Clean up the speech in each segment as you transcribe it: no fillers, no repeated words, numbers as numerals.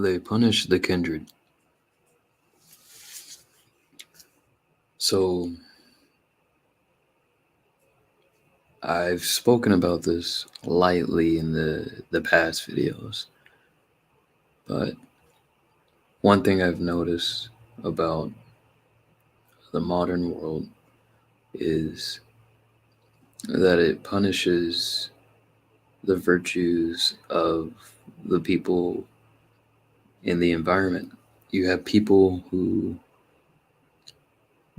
They punish the kindred. So I've spoken about this lightly in the past videos, but one thing I've noticed about the modern world is that it punishes the virtues of the people in the environment. You have people who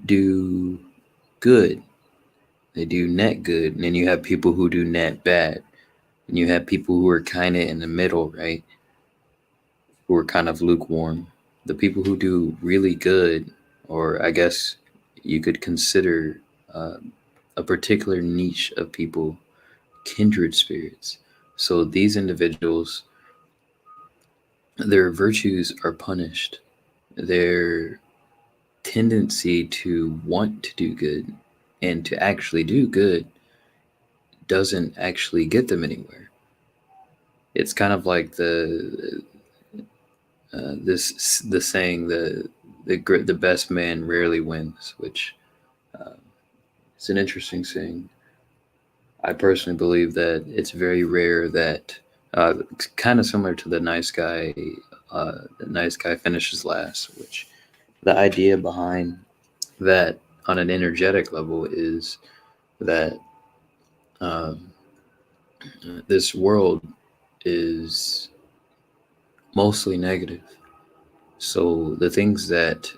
do good, they do net good, and then you have people who do net bad. And you have people who are kind of in the middle, right? Who are kind of lukewarm. The people who do really good, or I guess you could consider uh, a particular niche of people, kindred spirits. So these individuals, their virtues are punished. Their tendency to want to do good and to actually do good doesn't actually get them anywhere. It's kind of like the saying the best man rarely wins, which uh, is an interesting saying. I personally believe that it's very rare that kind of similar to the nice guy finishes last, which the idea behind that on an energetic level is that um, this world is mostly negative. So the things that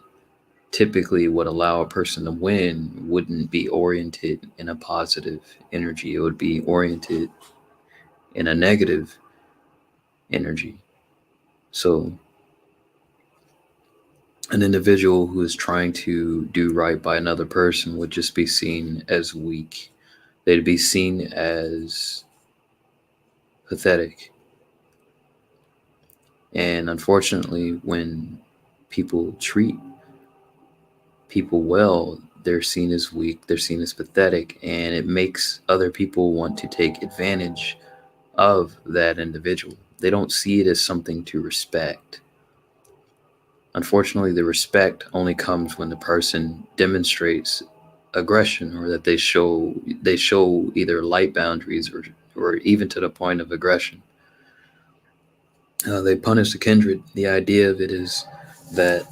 typically would allow a person to win wouldn't be oriented in a positive energy. It would be oriented in a negative energy. So an individual who is trying to do right by another person would just be seen as weak. They'd be seen as pathetic. And unfortunately, when people treat people well, they're seen as weak, they're seen as pathetic, and it makes other people want to take advantage of that individual. They don't see it as something to respect. Unfortunately, the respect only comes when the person demonstrates aggression, or that they show either light boundaries, or even to the point of aggression. They punish the kindred. The idea of it is that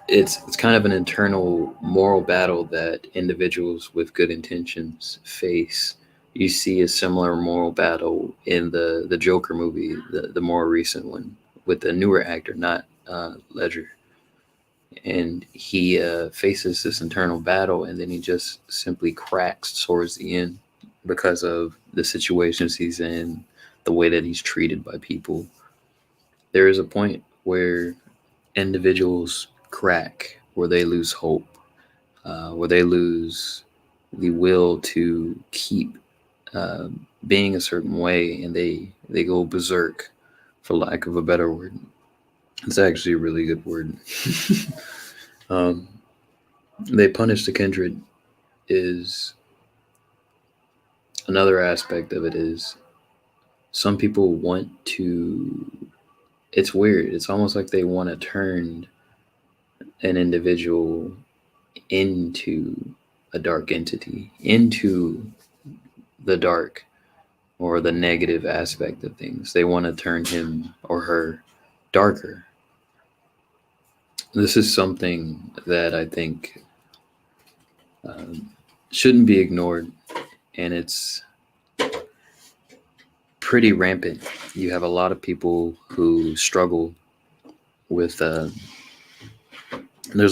it's kind of an internal moral battle that individuals with good intentions face. You see a similar moral battle in the Joker movie, the more recent one, with the newer actor, not Ledger, and he faces this internal battle, and then he just simply cracks towards the end because of the situations he's in, the way that he's treated by people. There is a point where individuals crack, where they lose hope, where they lose the will to keep uh, being a certain way, and they go berserk, for lack of a better word. It's actually a really good word. um, they punish the kindred is another aspect of it is some people want to. It's weird. It's almost like they want to turn an individual into a dark entity, into the dark or the negative aspect of things. They want to turn him or her darker. This is something that I think um, shouldn't be ignored, and it's pretty rampant. You have a lot of people who struggle with. There's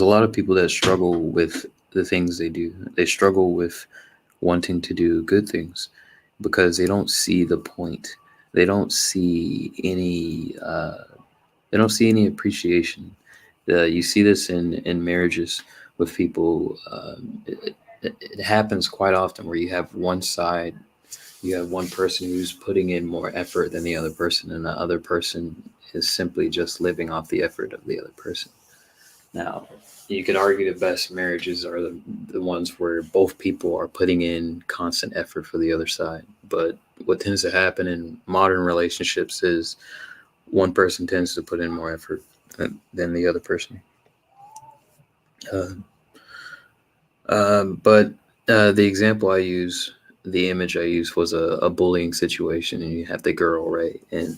a lot of people that struggle with the things they do. They struggle with wanting to do good things because they don't see the point. They don't see any. They don't see any appreciation. You see this in marriages with people. It happens quite often where you have one side, you have one person who's putting in more effort than the other person, and the other person is simply just living off the effort of the other person. Now, you could argue the best marriages are the ones where both people are putting in constant effort for the other side. But what tends to happen in modern relationships is one person tends to put in more effort than the other person. Uh, but the example I use, the image I use was a bullying situation, and you have the girl, right? And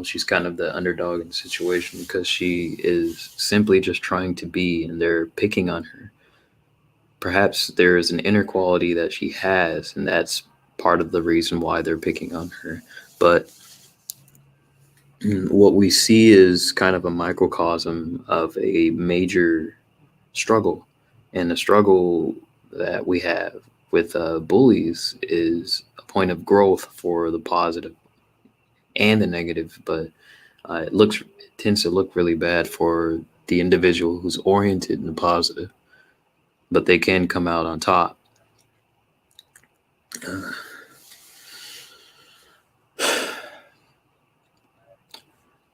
she's kind of the underdog in the situation because she is simply just trying to be, and they're picking on her. Perhaps there is an inner quality that she has, and that's part of the reason why they're picking on her. But what we see is kind of a microcosm of a major struggle. And the struggle that we have with bullies is a point of growth for the positive and the negative, but it tends to look really bad for the individual who's oriented in the positive, but they can come out on top. Uh,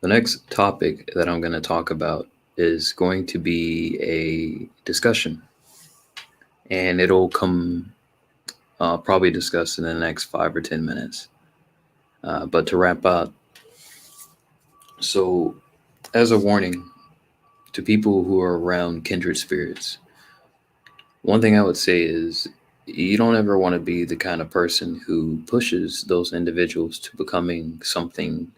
the next topic that I'm going to talk about is going to be a discussion, and it'll come probably discussed in the next 5 or 10 minutes. But to wrap up, so as a warning to people who are around kindred spirits, one thing I would say is you don't ever want to be the kind of person who pushes those individuals to becoming something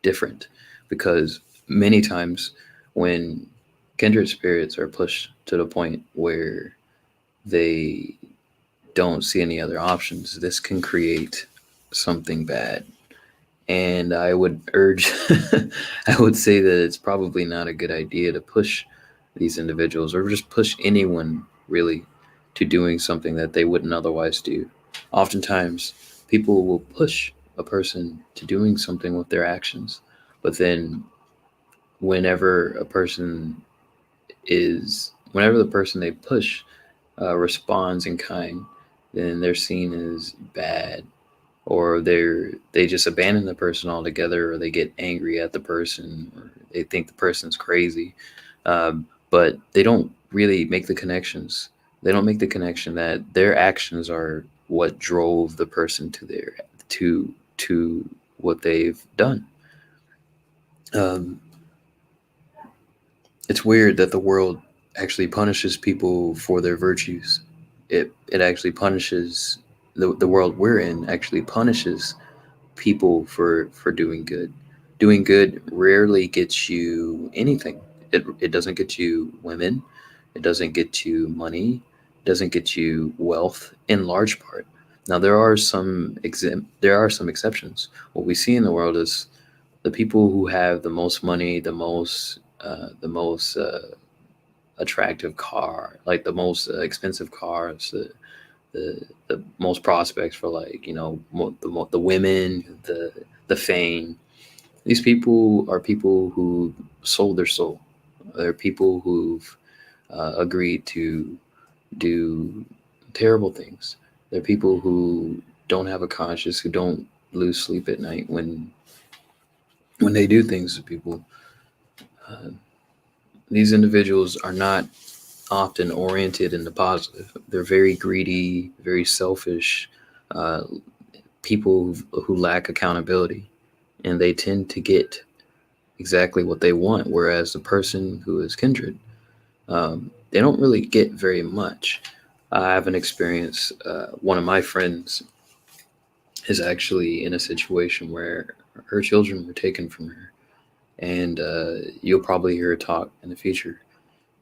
different, because many times when kindred spirits are pushed to the point where they don't see any other options, this can create something bad. And I would urge, I would say that it's probably not a good idea to push these individuals or just push anyone really to doing something that they wouldn't otherwise do. Oftentimes, people will push a person to doing something with their actions, but then whenever a person whenever the person they push responds in kind, then they're seen as bad, or they just abandon the person altogether, or they get angry at the person, or they think the person's crazy. But they don't really make the connections. They don't make the connection that their actions are what drove the person to what they've done. Um, it's weird that the world actually punishes people for their virtues. It actually punishes the world we're in actually punishes people for doing good. Doing good rarely gets you anything. It doesn't get you women. It doesn't get you money. It doesn't get you wealth in large part. Now there are some exceptions. What we see in the world is the people who have the most money, the most attractive car, like the most expensive cars, the most prospects for, like, the women, the fame. These people are people who sold their soul. They're people who've agreed to do terrible things. They're people who don't have a conscience, who don't lose sleep at night when they do things to people. Uh, these individuals are not often oriented in the positive. They're very greedy, very selfish, uh, people who lack accountability, and they tend to get exactly what they want. Whereas the person who is kindred, they don't really get very much. I have an experience. One of my friends is actually in a situation where her children were taken from her, and you'll probably hear her talk in the future.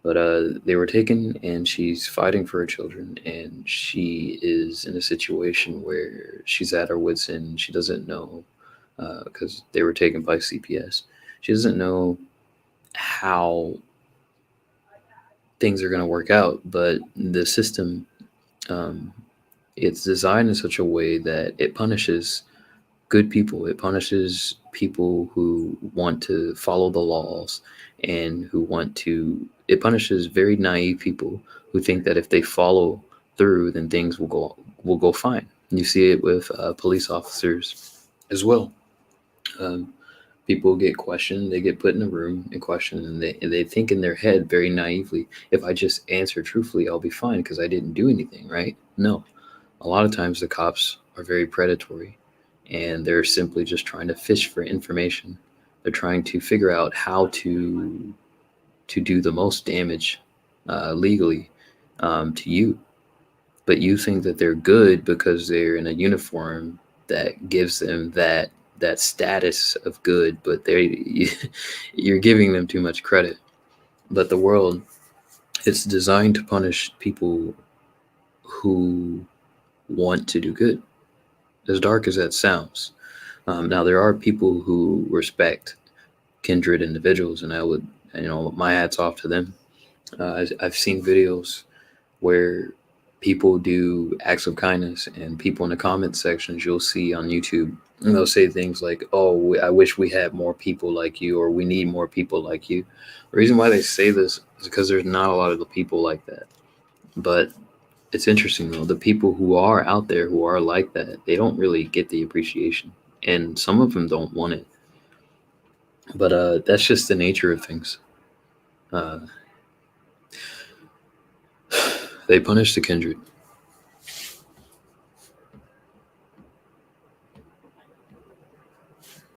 But they were taken, and she's fighting for her children, and she is in a situation where she's at her wits' end. She doesn't know, because they were taken by CPS. She doesn't know how things are going to work out, but the system, um, it's designed in such a way that it punishes good people. It punishes people who want to follow the laws and who want to. It punishes very naive people who think that if they follow through, then things will go fine. And you see it with police officers as well. Um, People get questioned. They get put in a room and questioned, and they think in their head very naively, if I just answer truthfully, I'll be fine because I didn't do anything, right? No, a lot of times the cops are very predatory, and they're simply just trying to fish for information. They're trying to figure out how to do the most damage legally to you. But you think that they're good because they're in a uniform that gives them that status of good, but they you're giving them too much credit. But the world, it's designed to punish people who want to do good, as dark as that sounds. Now there are people who respect kindred individuals, and I would, my hats off to them. I've seen videos where people do acts of kindness, and people in the comment sections you'll see on YouTube, and they'll say things like, "Oh, I wish we had more people like you," or "We need more people like you." The reason why they say this is because there's not a lot of the people like that. But it's interesting though, the people who are out there who are like that, they don't really get the appreciation, and some of them don't want it. But that's just the nature of things. Uh, they punish the kindred.